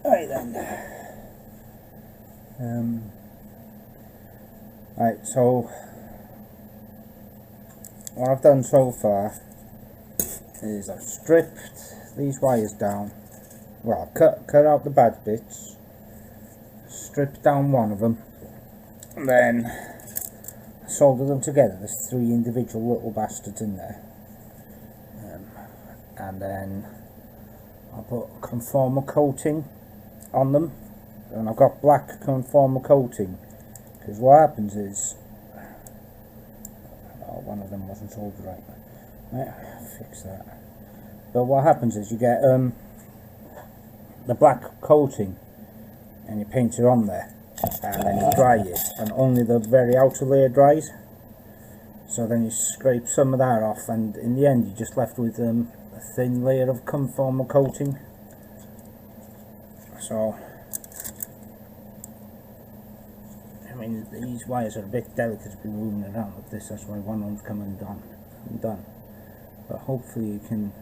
Right then. Right, so what I've done so far is I've stripped these wires down. Well, I've cut out the bad bits, stripped down one of them, and then soldered them together. There's 3 individual little bastards in there, and then I'll put conformal coating on them, and I've got black conformal coating because what happens is, oh, one of them wasn't soldered right. Right, fix that. But what happens is you get the black coating and you paint it on there, and then you dry it, and only the very outer layer dries. So then you scrape some of that off, and in the end you're just left with a thin layer of conformal coating. So I mean, these wires are a bit delicate to be moving around like this, that's why one of them's come undone. But hopefully you can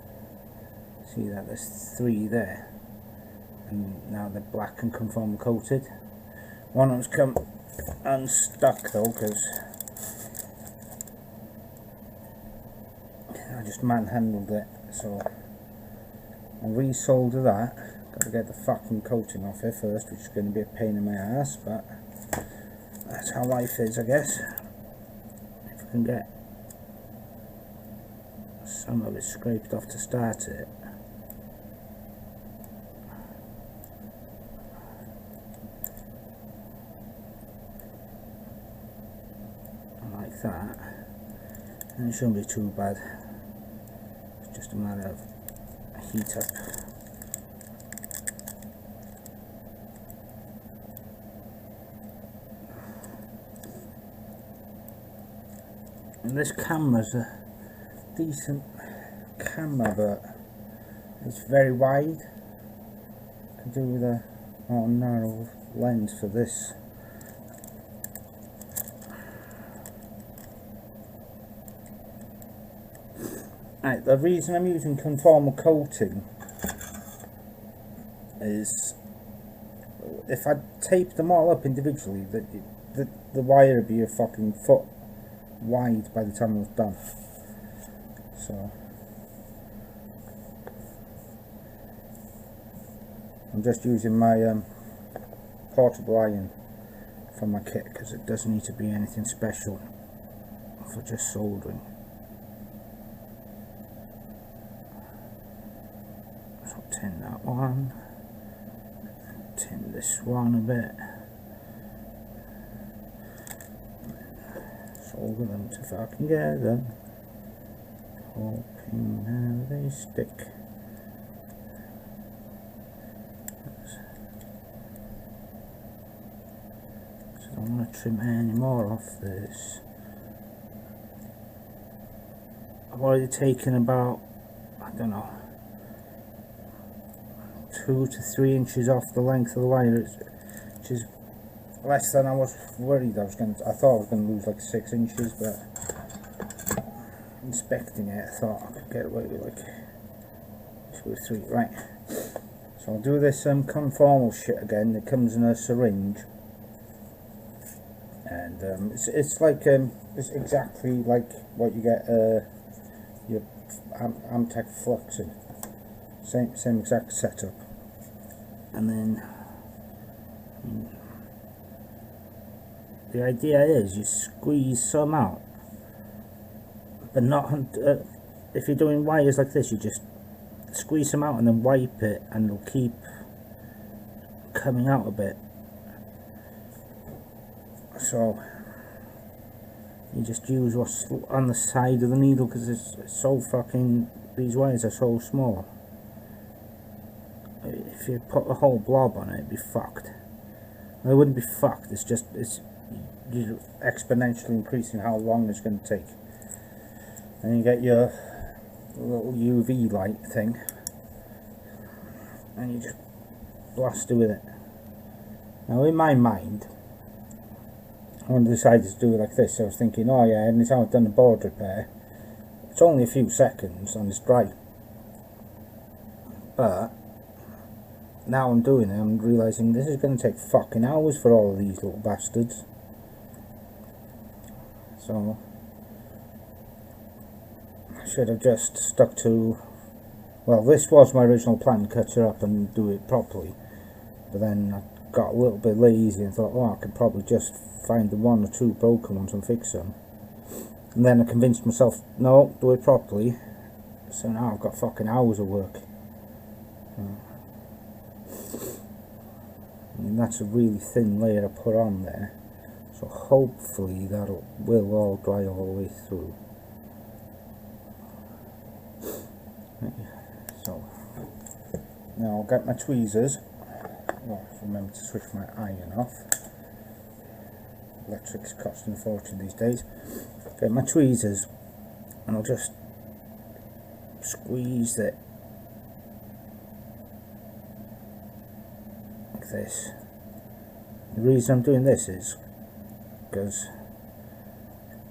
see that there's 3 there, and now they're black and conformal coated. One of them's come unstuck though, because I just manhandled it, so I'll re-solder that. Gotta get the fucking coating off it first, which is going to be a pain in my ass, but that's how life is, I guess. If I can get some of it scraped off to start it. Like that. And it shouldn't be too bad. It's just a matter of heat up. And this camera's a decent camera, but it's very wide. I could do with a more narrow lens for this. Right, the reason I'm using conformal coating is if I tape them all up individually, the wire would be a fucking foot wide by the time I was done. So I'm just using my portable iron for my kit, because it doesn't need to be anything special for just soldering. So tin that one, tin this one a bit, solder them to fucking get them, hoping how they stick. So I don't want to trim any more off this. I've already taken about, I don't know, 2 to 3 inches off the length of the wire, which is less than I was worried I thought I was going to lose like 6 inches, but inspecting it I thought I could get away with like 2 or 3. Right, so I'll do this conformal shit again. It comes in a syringe, and it's like it's exactly like what you get your Amtech flux in. Same exact setup. And then the idea is you squeeze some out, but not if you're doing wires like this, you just squeeze some out and then wipe it, and it'll keep coming out a bit. So you just use what's on the side of the needle, because it's so fucking, these wires are so small. If you put a whole blob on it, it'd be fucked. Well, it wouldn't be fucked, it's just, you're exponentially increasing how long it's going to take. And you get your little UV light thing, and you just blast it with it. Now in my mind, when I decided to do it like this, I was thinking, oh yeah, anytime I've done a board repair, it's only a few seconds and it's dry. But now I'm doing it, I'm realising this is going to take fucking hours for all of these little bastards. So I should have just stuck to, well, this was my original plan, to cut it up and do it properly, but then I got a little bit lazy and thought, oh, I could probably just find the one or two broken ones and fix them. And then I convinced myself, no, do it properly. So now I've got fucking hours of work. And that's a really thin layer I put on there, so hopefully that will all dry all the way through. So now I'll get my tweezers. Oh, remember to switch my iron off. Electric's costing a fortune these days. Get my tweezers and I'll just squeeze it like this. The reason I'm doing this is because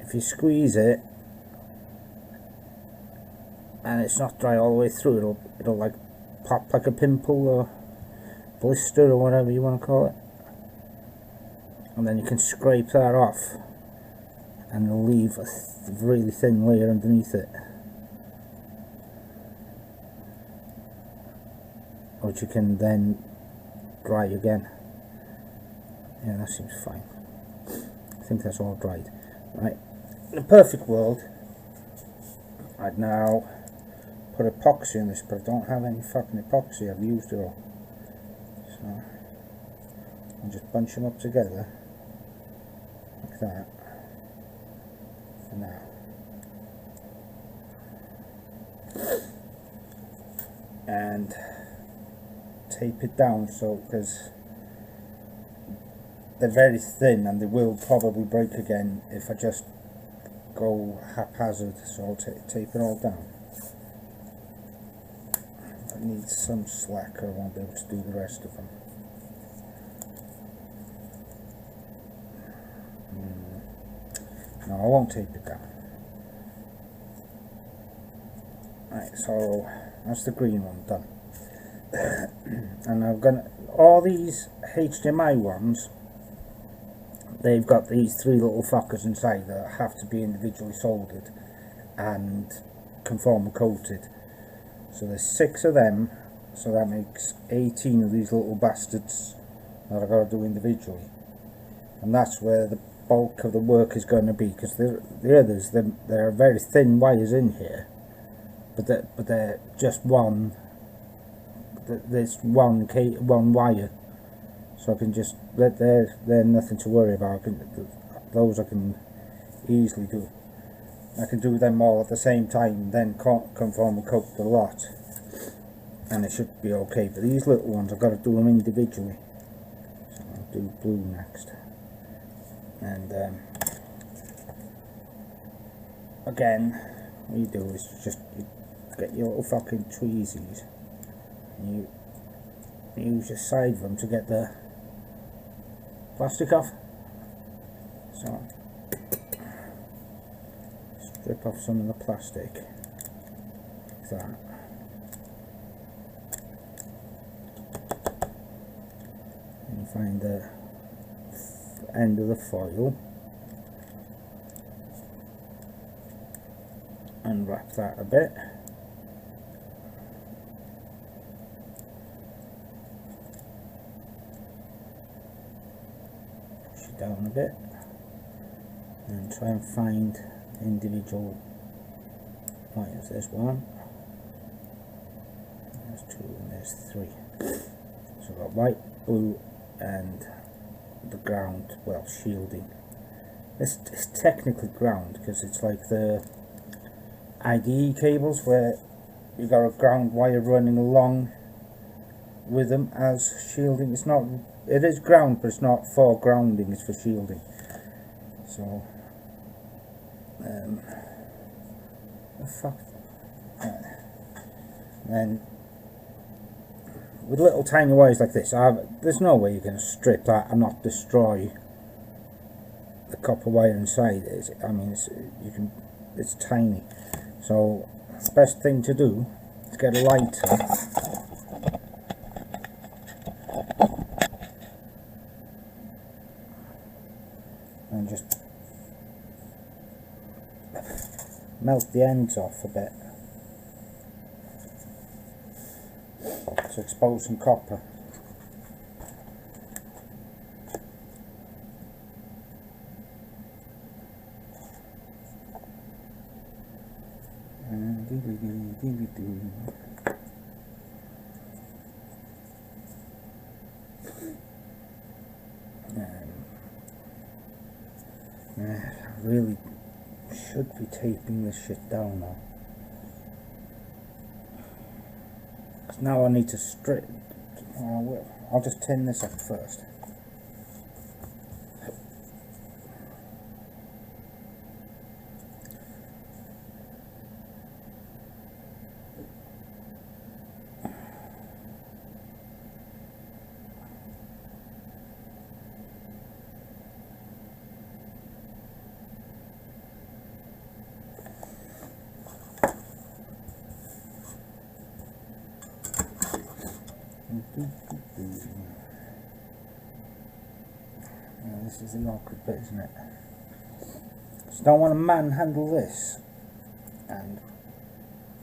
if you squeeze it and it's not dry all the way through, it'll like pop like a pimple or blister or whatever you want to call it, and then you can scrape that off and it'll leave a really thin layer underneath it, which you can then dry again. Yeah, that seems fine. I think that's all dried. Right, in a perfect world I'd now put epoxy in this, but I don't have any fucking epoxy. I've used it all, so I'll just bunch them up together like that for now. And tape it down, so because they're very thin and they will probably break again if I just go haphazard, so I'll tape it all down. I need some slack or I won't be able to do the rest of them. No, I won't tape it down. Right, so that's the green one done. And I'm gonna, all these HDMI ones, they've got these three little fuckers inside that have to be individually soldered and conformal coated. So there's 6 of them, so that makes 18 of these little bastards that I've got to do individually. And that's where the bulk of the work is going to be, because the others, there are very thin wires in here, but they're just one. There's one wire, so I can just they're nothing to worry about. Those I can easily do. I can do them all at the same time, then conformal coat the lot, and it should be okay. But these little ones, I've got to do them individually. So I'll do blue next. And again, what you do is just you get your little fucking tweezies and you use your side of them to get the plastic off. So strip off some of the plastic like that. And you find the end of the foil and wrap that a bit. Push it down a bit and try and find individual wires. There's one, there's 2, and there's 3. So I've got white, blue and the ground, well, shielding. It's technically ground because it's like the IDE cables where you got a ground wire running along with them as shielding. It's not, it is ground, but it's not for grounding, it's for shielding. So the fuck. Then with little tiny wires like this, there's no way you can strip that and not destroy the copper wire inside. I mean, it's tiny. So the best thing to do is get a lighter melt the ends off a bit to expose some copper. I really should be taping this shit down now. 'Cause now I need to strip. I'll just tin this up first. Yeah, this is the awkward bit, isn't it? So don't want to manhandle this and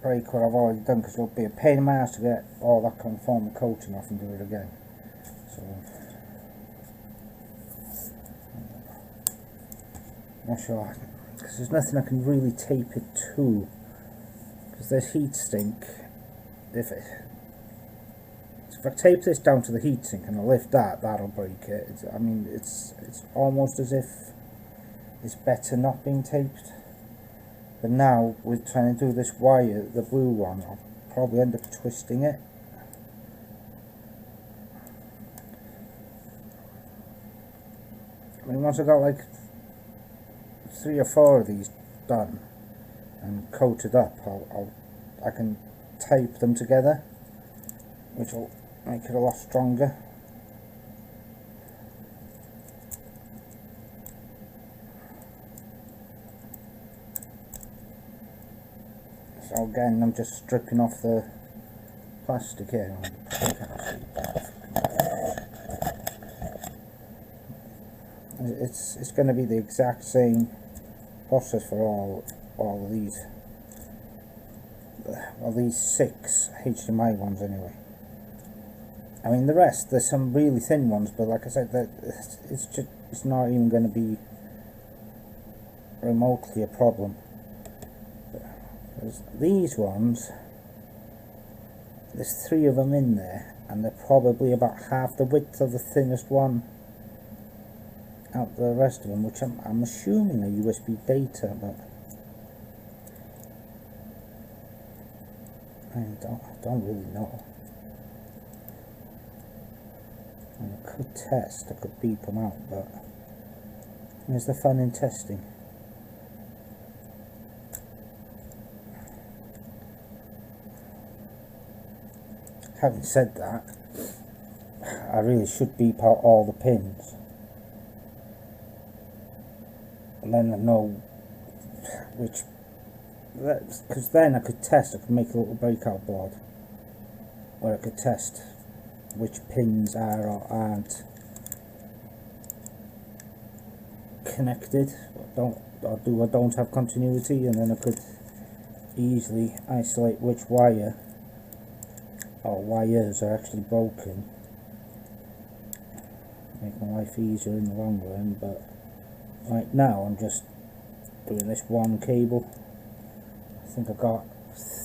break what I've already done, because it'll be a pain in my ass to get all that conformal coating off and do it again. So not sure, because there's nothing I can really tape it to, because there's heat sink. If I tape this down to the heatsink and I lift that, that'll break it. I mean, it's almost as if it's better not being taped. But now, with trying to do this wire, the blue one, I'll probably end up twisting it. I mean, once I got like 3 or 4 of these done and coated up, I can tape them together, which will make it a lot stronger. So again, I'm just stripping off the plastic here. It's going to be the exact same process for all of these. Well, these 6 HDMI ones anyway. I mean, the rest, there's some really thin ones, but like I said, it's not even going to be remotely a problem. These ones, there's 3 of them in there, and they're probably about half the width of the thinnest one out of the rest of them, which I'm assuming are USB data, but I don't really know. I could test, I could beep them out, but there's the fun in testing. Having said that, I really should beep out all the pins, and then I know which, because then I could test, I could make a little breakout board where I could test which pins are or aren't connected, or don't have continuity, and then I could easily isolate which wire or wires are actually broken. Make my life easier in the long run, but right now I'm just doing this one cable. I think I've got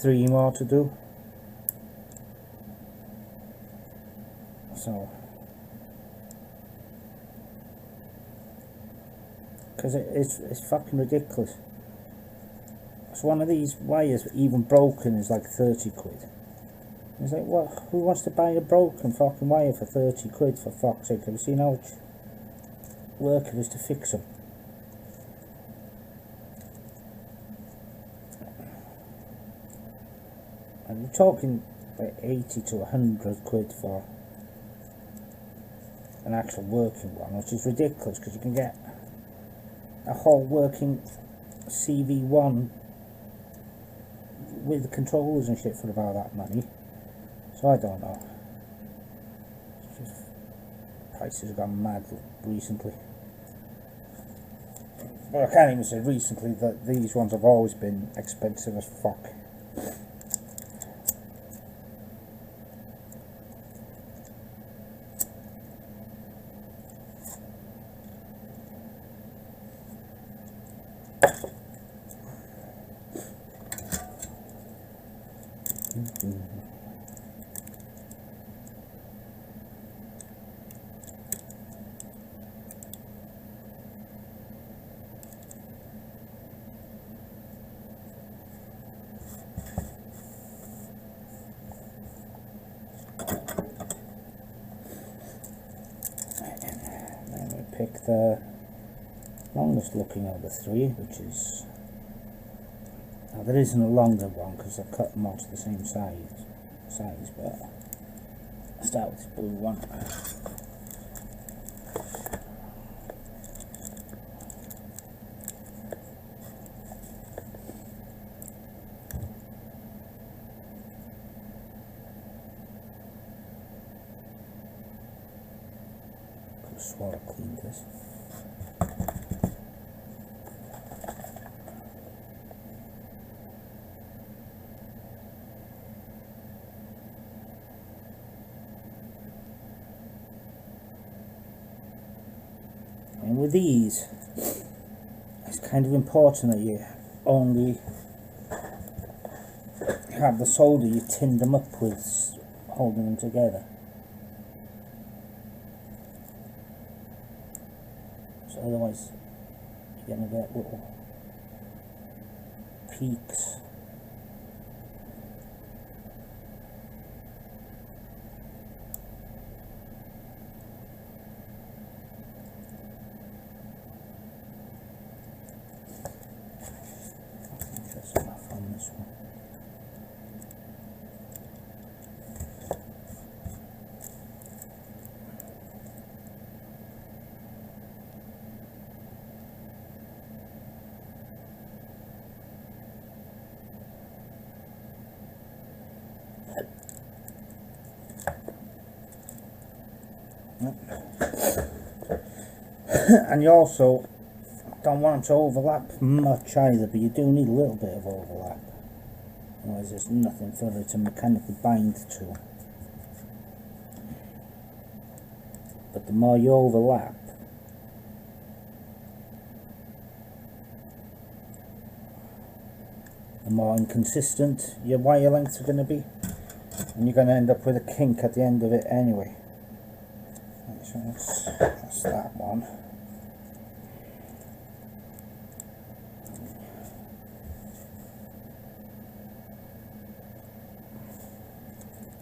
3 more to do. So, because it's fucking ridiculous. So one of these wires, even broken, is like 30 quid. It's like, what? Who wants to buy a broken fucking wire for 30 quid, for fuck's sake? Have you seen how much work it is to fix them? And you're talking like 80 to 100 quid for an actual working one, which is ridiculous, because you can get a whole working CV1 with the controllers and shit for about that money. So I don't know. It's just, prices have gone mad recently. Well, I can't even say recently that these ones have always been expensive as fuck. Then we pick the longest looking of the three, which is, now there isn't a longer one because I've cut them all to the same size, but I'll start with this blue one. Could have swore I cleaned this. And with these, it's kind of important that you only have the solder you tinned them up with holding them together. So otherwise you're going to get little peaks. That's enough on this one. And you also don't want them to overlap much either, but you do need a little bit of overlap, otherwise there's nothing for it to mechanically bind to. But the more you overlap, the more inconsistent your wire lengths are going to be, and you're going to end up with a kink at the end of it anyway. So that's that one.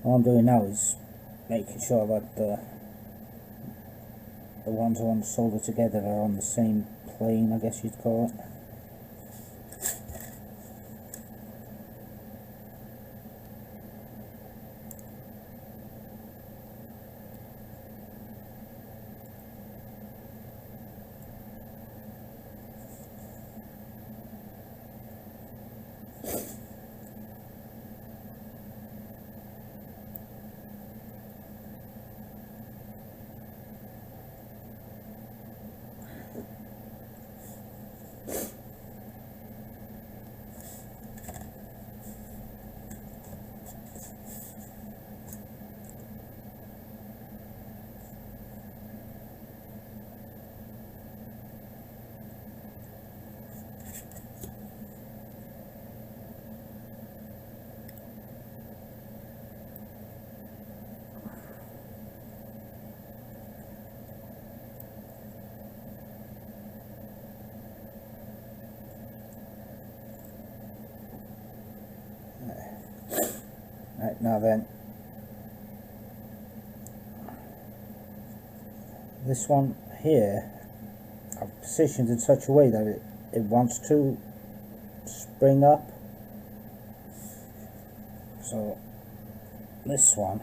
What I'm doing now is making sure that the ones I want to solder together are on the same plane, I guess you'd call it. Right, now then, this one here I've positioned in such a way that it wants to spring up, so this one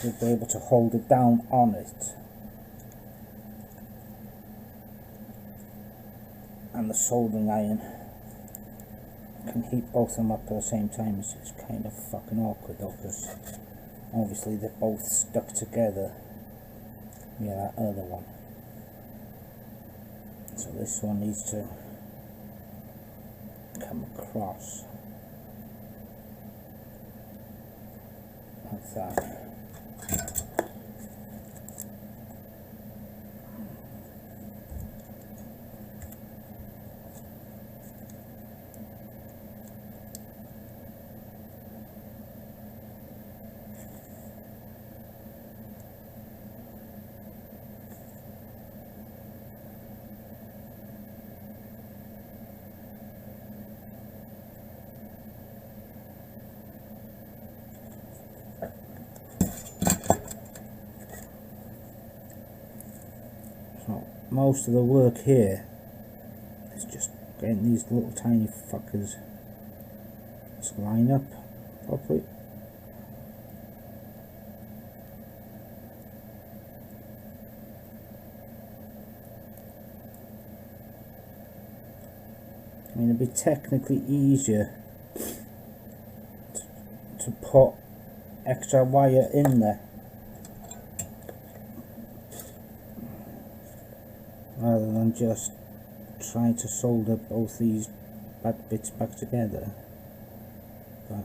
should be able to hold it down on it, and the soldering iron can heat both of them up at the same time. It's just kind of fucking awkward though, because obviously they're both stuck together. Yeah, that other one. So this one needs to come across like that. So most of the work here is just getting these little tiny fuckers to line up properly. I mean, it'd be technically easier to put extra wire in there rather than just try to solder both these back bits back together. But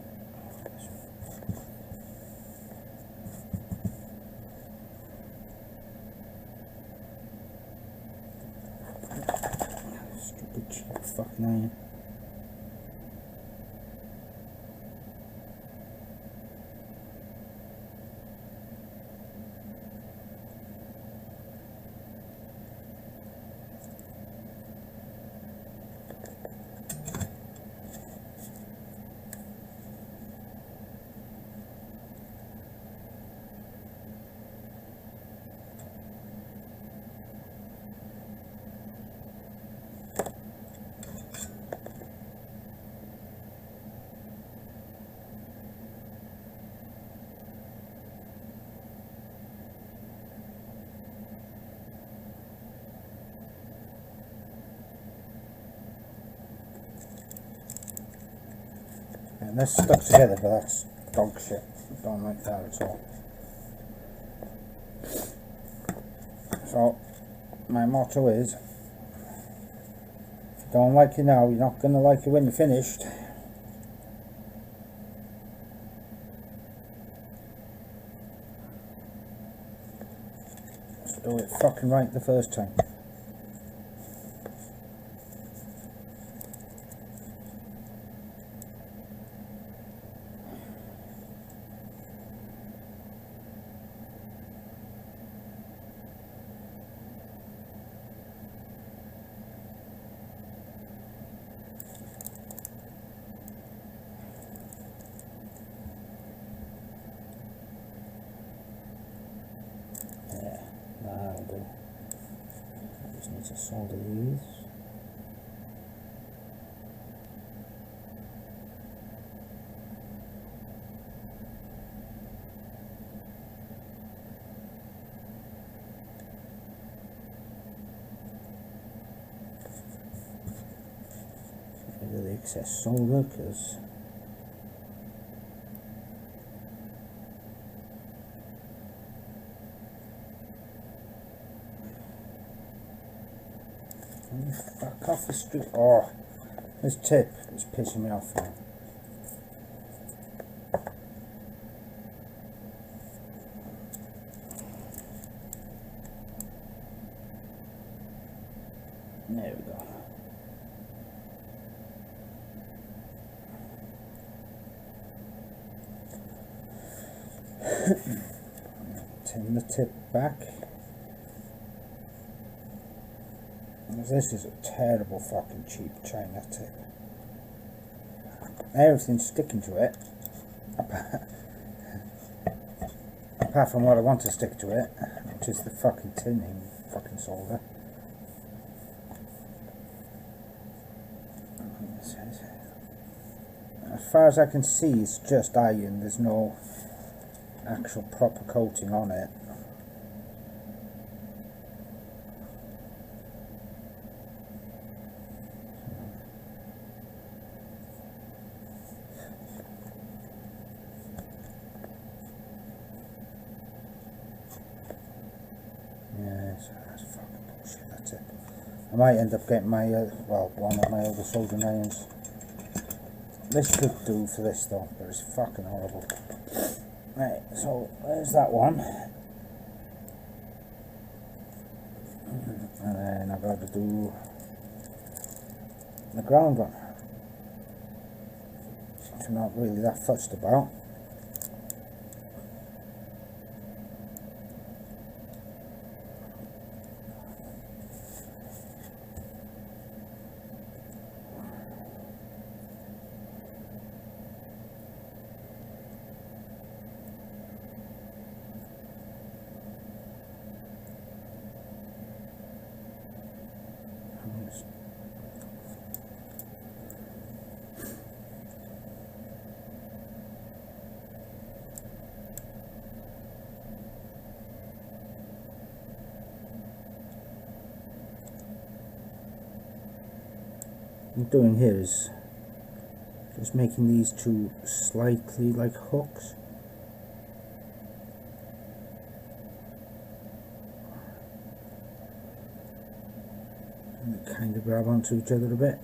stupid cheap fucking iron. And they're stuck together, but that's dog shit. Don't like that at all. So my motto is, if you don't like it now, you're not going to like it when you're finished. So do it fucking right the first time. That'll do. I just need to solder these. Get rid of the excess solder because fuck off the street. Oh, this tip is pissing me off now. There we go. Turn the tip back. This is a terrible fucking cheap China tip. Everything's sticking to it, apart from what I want to stick to it, which is the fucking tinning fucking solder. As far as I can see, it's just iron. There's no actual proper coating on it. Yes, that's fucking bullshit, that's it. I might end up getting my, well, one of my other soldering irons. This could do for this though, but it's fucking horrible. Right, so there's that one. And then I've got to do the ground one, which I'm not really that fussed about. What I'm doing here is just making these two slightly like hooks. And they kind of grab onto each other a bit.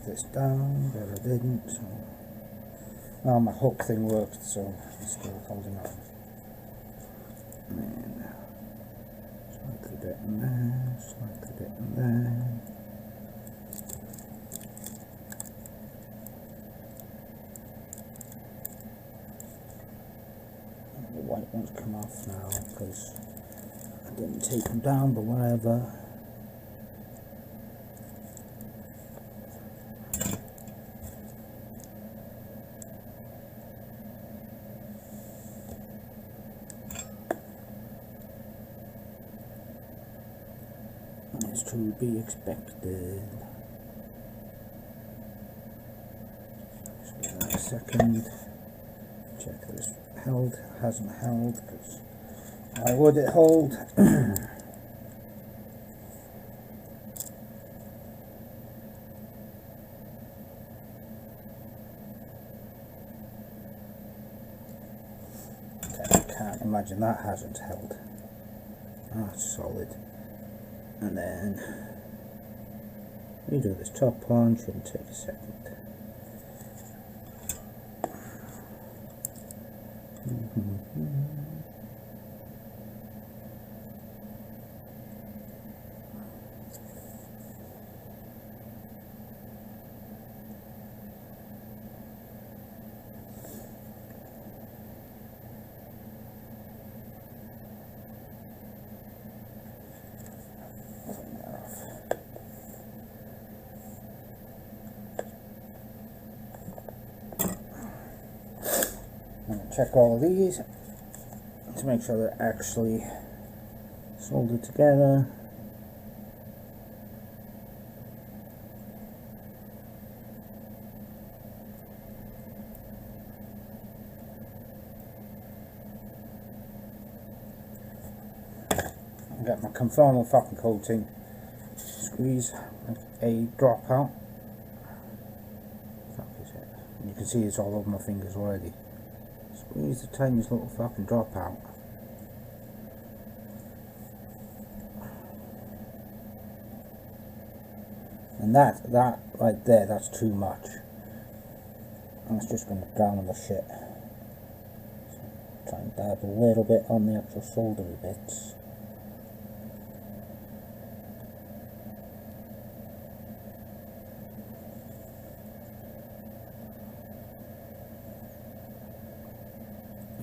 This down, but I didn't, so now my hook thing worked, so I'm still holding on. And then slightly bit in there, slightly bit in there. And the white ones come off now because I didn't take them down, but whatever. Is to be expected. Just give that a second. Check that it's held. Hasn't held because why would it hold? Okay, I can't imagine that hasn't held. That's solid. And then redo this top one, shouldn't take a second. Check all of these to make sure they're actually soldered together. I got my conformal fucking coating. Squeeze like a drop out. Fuck is it? And you can see it's all over my fingers already. Squeeze the tiniest little fucking drop out. And that right there, that's too much. And it's just going to drown the shit. So try and dab a little bit on the actual soldery bits.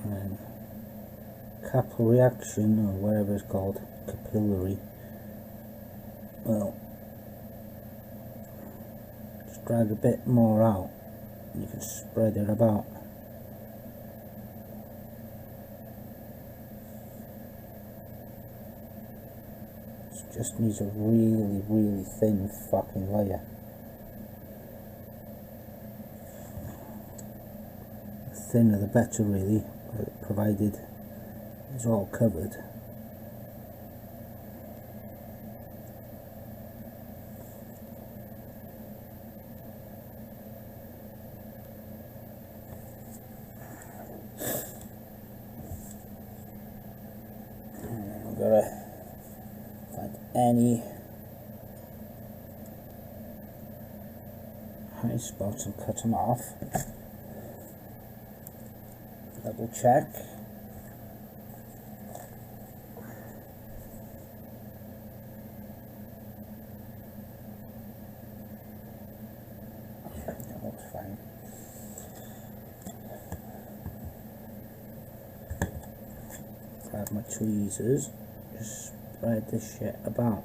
And then capillary action, or whatever it's called, capillary. Well, just drag a bit more out and you can spread it about. It just needs a really, really thin fucking layer. The thinner the better, really, provided is all covered. And I've got to find any high spots and cut them off. Double check. That looks fine. Grab my tweezers, just spread this shit about.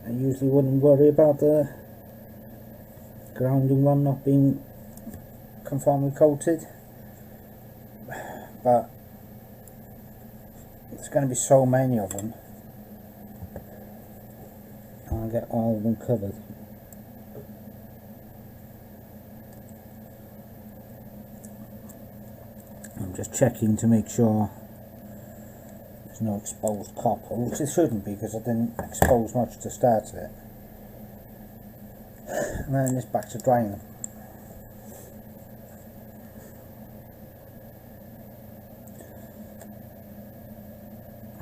I usually wouldn't worry about the grounding one not being conformally coated, but there's going to be so many of them, I'll get all of them covered. I'm just checking to make sure there's no exposed copper, which it shouldn't be because I didn't expose much to start it. And then it's back to drying them.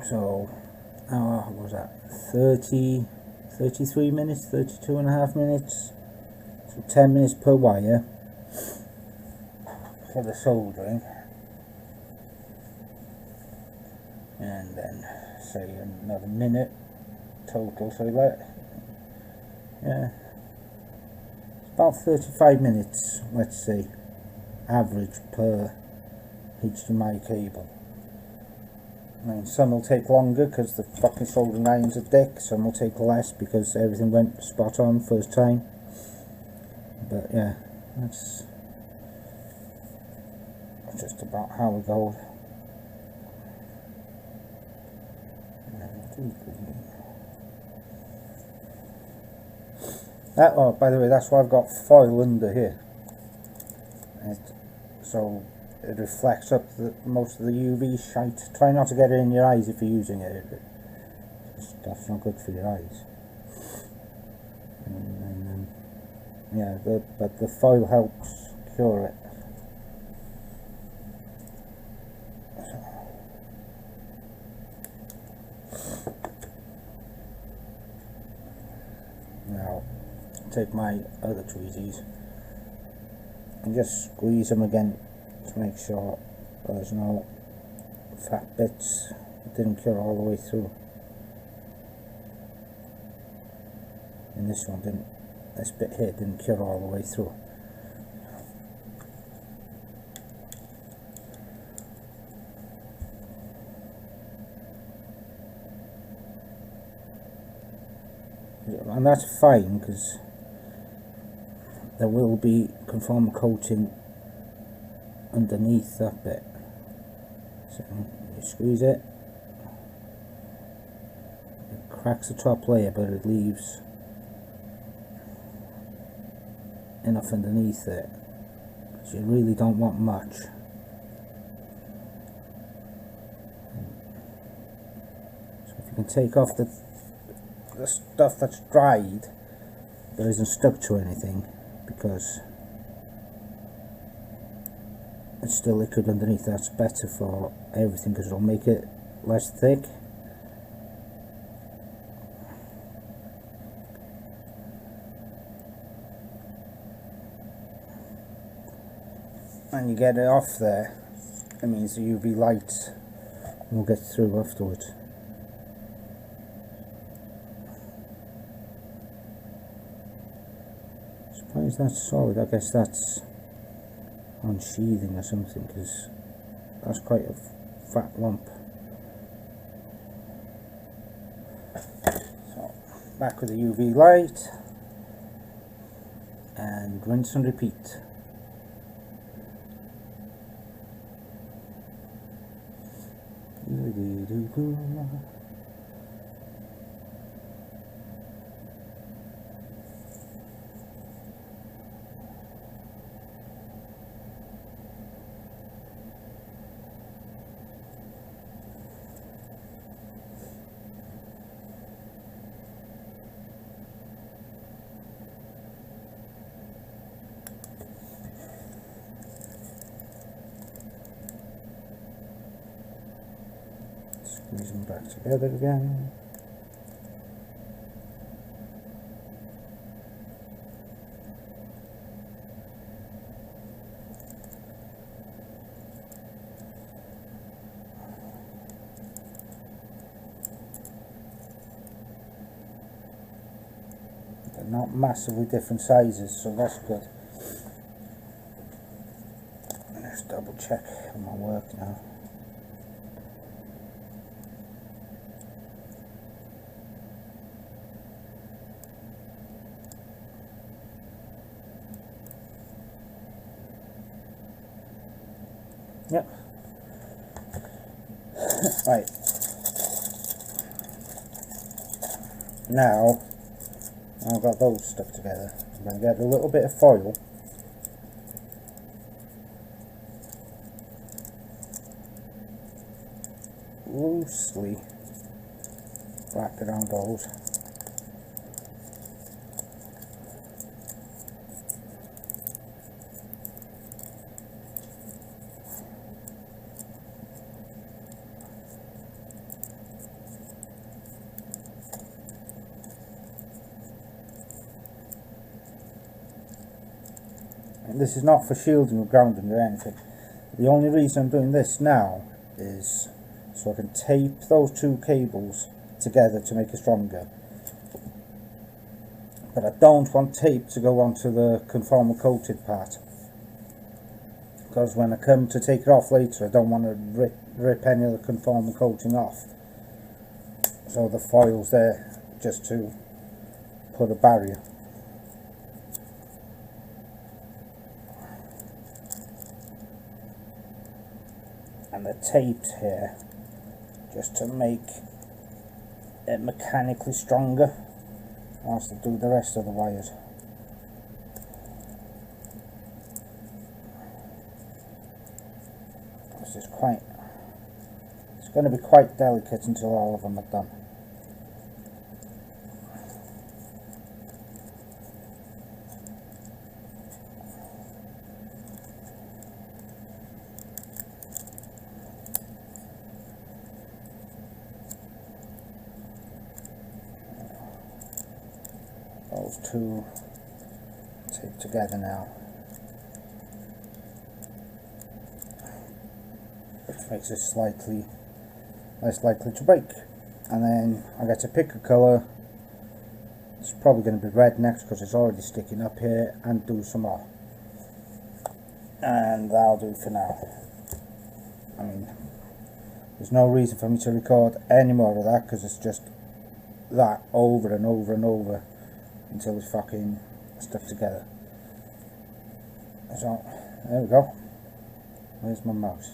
So, what was that? 33 minutes, 32 and a half minutes. So 10 minutes per wire for the soldering. And then say another minute total, so yeah, it's about 35 minutes, let's say, average per HDMI cable. I mean, some will take longer because the fucking soldering irons are thick, some will take less because everything went spot on first time. But yeah, that's just about how we go. Oh, by the way, that's why I've got foil under here, so it reflects up most of the UV shite. Try not to get it in your eyes if you're using it. That's not good for your eyes. And yeah, but the foil helps cure it. Now, take my other tweezies and just squeeze them again to make sure there's no fat bits that didn't cure all the way through. And this one didn't, this bit here didn't cure all the way through. And that's fine because there will be conformal coating underneath that bit. So you squeeze it, it cracks the top layer, but it leaves enough underneath it, so you really don't want much. So if you can take off the stuff that's dried that isn't stuck to anything, because it's still liquid underneath, that's better for everything because it'll make it less thick. And you get it off there, it means the UV light we'll get through afterwards. Suppose that's solid. I guess that's on sheathing or something, because that's quite a fat lump. So back with the UV light and rinse and repeat. Squeeze them back together again. They're not massively different sizes, so that's good. Let's double check on my work now. Yep. Right. Now I've got those stuck together. I'm going to get a little bit of foil. Loosely wrap around those. And this is not for shielding or grounding or anything. The only reason I'm doing this now is so I can tape those two cables together to make it stronger. But I don't want tape to go onto the conformal coated part, because when I come to take it off later I don't want to rip any of the conformal coating off. So the foil's there just to put a barrier. And the tape's here just to make it mechanically stronger whilst I do the rest of the wires. This is it's going to be quite delicate until all of them are done. Those two taped together now, which makes it slightly less likely to break. And then I get to pick a colour. It's probably going to be red next because it's already sticking up here, and do some more. And that'll do for now. I mean, there's no reason for me to record any more of that, because it's just that over and over and over until it's fucking stuck together. So there we go. Where's my mouse?